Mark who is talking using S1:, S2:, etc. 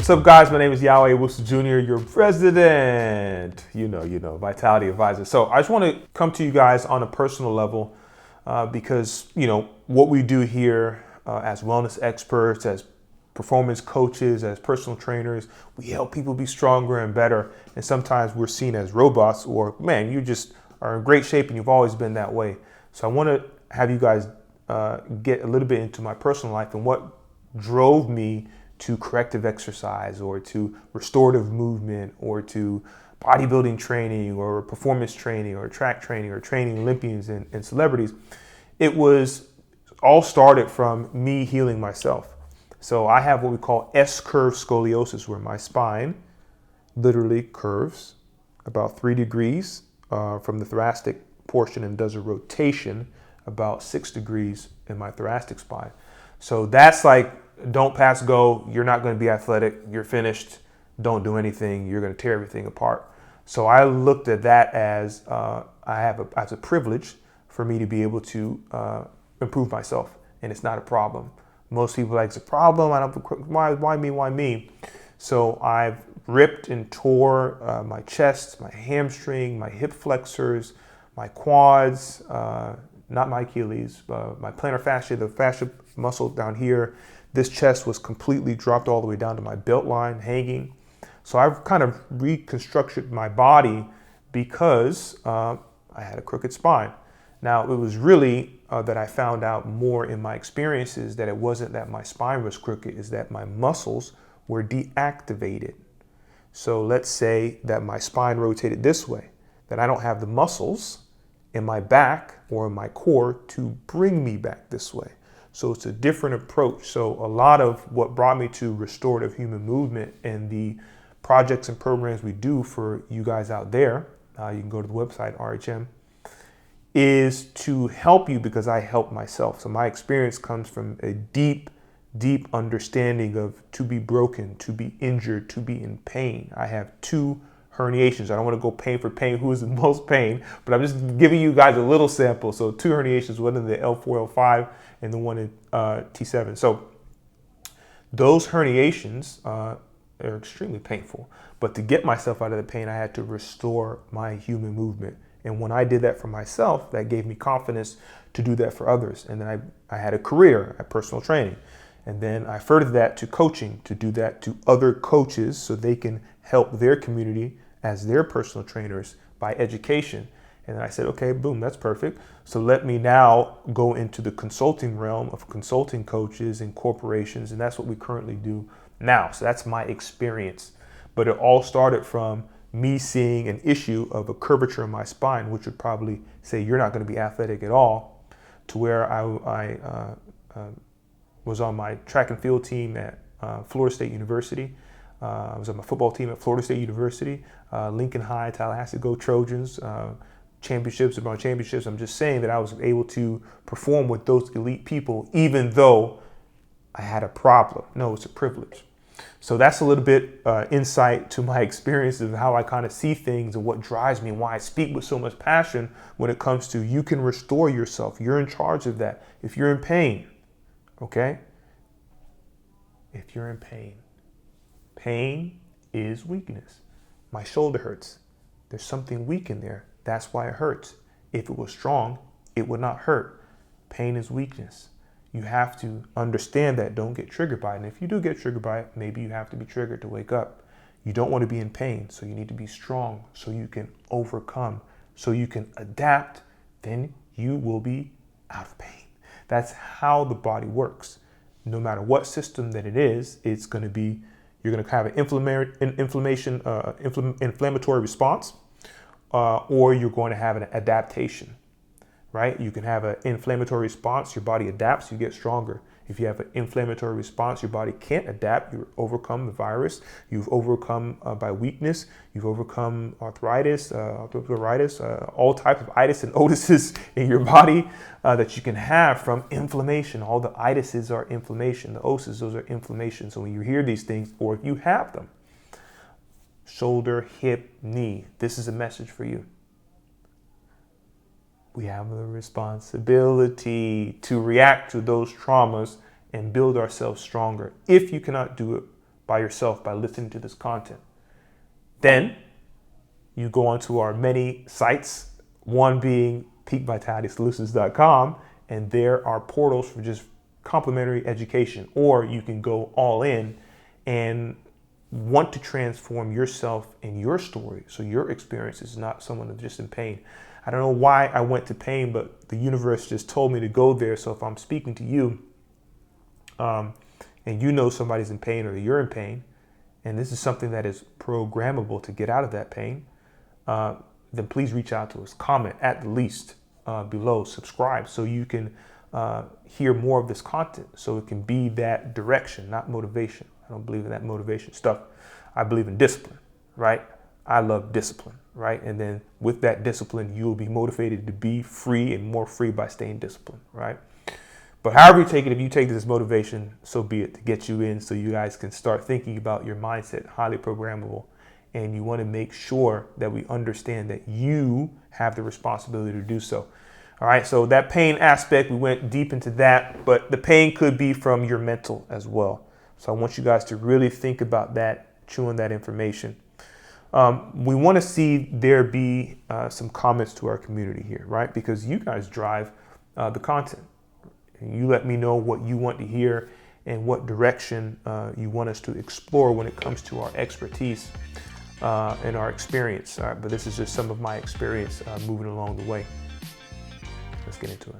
S1: What's up, guys? My name is Yahweh Wilson Jr., your president, Vitality Advisor. So I just want to come to you guys on a personal level because, what we do here as wellness experts, as performance coaches, as personal trainers, we help people be stronger and better. And sometimes we're seen as robots or, man, you just are in great shape and you've always been that way. So I want to have you guys get a little bit into my personal life and what drove me to corrective exercise or to restorative movement or to bodybuilding training or performance training or track training or training Olympians and celebrities. It was all started from me healing myself. So I have what we call S-curve scoliosis, where my spine literally curves about 3 degrees from the thoracic portion and does a rotation about 6 degrees in my thoracic spine. So that's like, don't pass go, you're not going to be athletic, you're finished, don't do anything, you're going to tear everything apart. So I looked at that as as a privilege for me to be able to improve myself, and it's not a problem. Most people are like, it's a problem, why me? So I've ripped and tore my chest, my hamstring, my hip flexors, my quads, not my Achilles, my plantar fascia, the fascia muscle down here. This chest was completely dropped all the way down to my belt line, hanging. So I've kind of reconstructed my body because I had a crooked spine. Now, it was really that I found out more in my experiences that it wasn't that my spine was crooked, is that my muscles were deactivated. So let's say that my spine rotated this way, that I don't have the muscles in my back or in my core to bring me back this way. So it's a different approach. So a lot of what brought me to restorative human movement and the projects and programs we do for you guys out there, you can go to the website, RHM, is to help you because I help myself. So my experience comes from a deep, deep understanding of to be broken, to be injured, to be in pain. I have 2 herniations. I don't want to go pain for pain, who is in most pain, but I'm just giving you guys a little sample. So 2 herniations, one in the L4, L5, and the one in T7. So those herniations are extremely painful. But to get myself out of the pain, I had to restore my human movement. And when I did that for myself, that gave me confidence to do that for others. And then I had a career at personal training. And then I furthered that to coaching, to do that to other coaches so they can help their community as their personal trainers by education. And I said, okay, boom, that's perfect. So let me now go into the consulting realm of consulting coaches and corporations. And that's what we currently do now. So that's my experience. But it all started from me seeing an issue of a curvature in my spine, which would probably say you're not going to be athletic at all, to where I was on my track and field team at Florida State University. I was on my football team at Florida State University, Lincoln High, Tallahassee, go Trojans, championships, about championships. I'm just saying that I was able to perform with those elite people, even though I had a problem. No, it's a privilege. So that's a little bit insight to my experiences of how I kind of see things and what drives me and why I speak with so much passion when it comes to you can restore yourself. You're in charge of that. If you're in pain, okay? If you're in pain, pain is weakness. My shoulder hurts. There's something weak in there. That's why it hurts. If it was strong, it would not hurt. Pain is weakness. You have to understand that. Don't get triggered by it. And if you do get triggered by it, maybe you have to be triggered to wake up. You don't want to be in pain, so you need to be strong so you can overcome, so you can adapt. Then you will be out of pain. That's how the body works. No matter what system that it is, it's going to be, you're going to have an inflammatory response, or you're going to have an adaptation, right? You can have an inflammatory response, your body adapts, you get stronger. If you have an inflammatory response, your body can't adapt, you overcome the virus, you've overcome by weakness, you've overcome arthritis, all types of itis and otises in your body that you can have from inflammation. All the itises are inflammation, the oses, those are inflammation. So when you hear these things, or if you have them, shoulder, hip, knee, this is a message for you. We have the responsibility to react to those traumas and build ourselves stronger. If you cannot do it by yourself by listening to this content. Then you go onto our many sites, one being peakvitalitysolutions.com, and there are portals for just complimentary education, or you can go all in and want to transform yourself and your story so your experience is not someone that's just in pain. I don't know why I went to pain, but the universe just told me to go there. So if I'm speaking to you and you know somebody's in pain or you're in pain, and this is something that is programmable to get out of that pain, then please reach out to us. Comment at the least below, subscribe so you can hear more of this content, so it can be that direction, not motivation. I don't believe in that motivation stuff. I believe in discipline, right? I love discipline, right? And then with that discipline, you'll be motivated to be free and more free by staying disciplined, right? But however you take it, if you take this as motivation, so be it, to get you in so you guys can start thinking about your mindset, highly programmable. And you want to make sure that we understand that you have the responsibility to do so. All right, so that pain aspect, we went deep into that, but the pain could be from your mental as well. So I want you guys to really think about that, chew on that information. We want to see there be some comments to our community here, right? Because you guys drive the content. And you let me know what you want to hear and what direction you want us to explore when it comes to our expertise and our experience. All right, but this is just some of my experience moving along the way. Let's get into it.